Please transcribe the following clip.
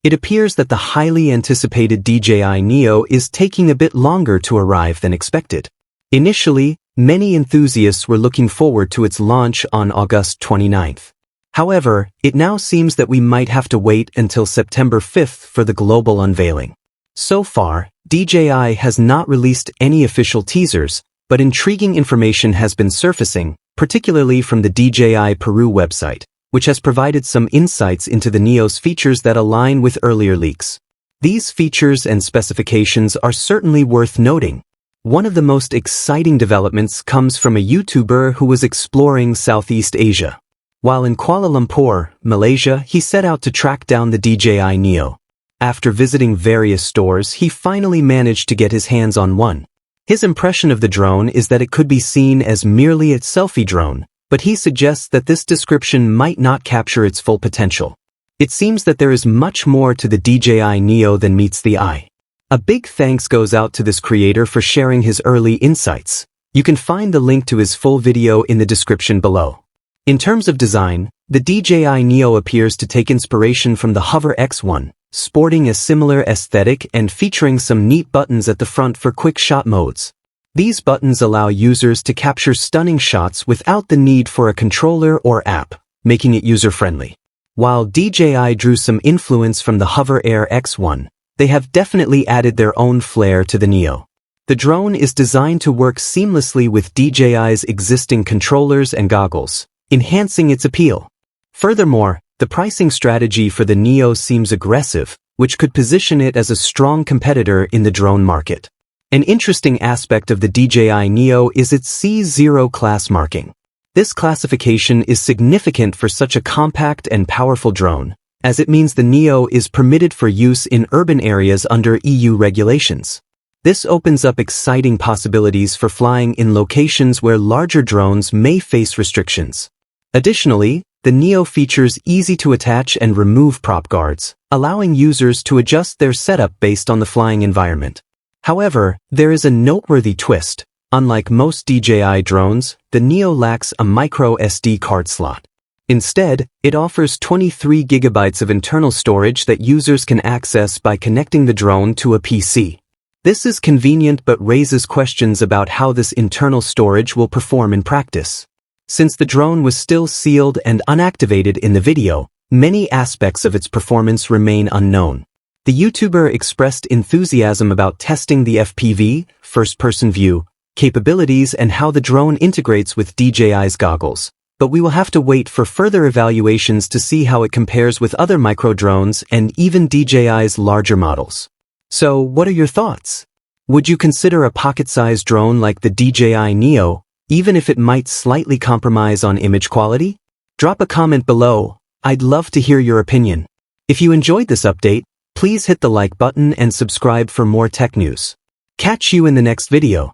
It appears that the highly anticipated DJI Neo is taking a bit longer to arrive than expected. Initially, many enthusiasts were looking forward to its launch on August 29th. However, it now seems that we might have to wait until September 5th for the global unveiling. So far, DJI has not released any official teasers, but intriguing information has been surfacing, particularly from the DJI Peru website, which has provided some insights into the Neo's features that align with earlier leaks. These features and specifications are certainly worth noting. One of the most exciting developments comes from a YouTuber who was exploring Southeast Asia. While in Kuala Lumpur, Malaysia, he set out to track down the DJI Neo. After visiting various stores, he finally managed to get his hands on one. His impression of the drone is that it could be seen as merely a selfie drone, but he suggests that this description might not capture its full potential. It seems that there is much more to the DJI Neo than meets the eye. A big thanks goes out to this creator for sharing his early insights. You can find the link to his full video in the description below. In terms of design, the DJI Neo appears to take inspiration from the Hover X1, sporting a similar aesthetic and featuring some neat buttons at the front for quick shot modes. These buttons allow users to capture stunning shots without the need for a controller or app, making it user-friendly. While DJI drew some influence from the Hover Air X1, they have definitely added their own flair to the Neo. The drone is designed to work seamlessly with DJI's existing controllers and goggles, enhancing its appeal. Furthermore, the pricing strategy for the Neo seems aggressive, which could position it as a strong competitor in the drone market. An interesting aspect of the DJI Neo is its C0 class marking. This classification is significant for such a compact and powerful drone, as it means the Neo is permitted for use in urban areas under EU regulations. This opens up exciting possibilities for flying in locations where larger drones may face restrictions. Additionally, the Neo features easy-to-attach and remove prop guards, allowing users to adjust their setup based on the flying environment. However, there is a noteworthy twist. Unlike most DJI drones, the Neo lacks a micro SD card slot. Instead, it offers 23 GB of internal storage that users can access by connecting the drone to a PC. This is convenient but raises questions about how this internal storage will perform in practice. Since the drone was still sealed and unactivated in the video, many aspects of its performance remain unknown. The YouTuber expressed enthusiasm about testing the FPV, first-person view, capabilities and how the drone integrates with DJI's goggles, but we will have to wait for further evaluations to see how it compares with other micro-drones and even DJI's larger models. So, what are your thoughts? Would you consider a pocket-sized drone like the DJI Neo, even if it might slightly compromise on image quality? Drop a comment below. I'd love to hear your opinion. If you enjoyed this update, please hit the like button and subscribe for more tech news. Catch you in the next video.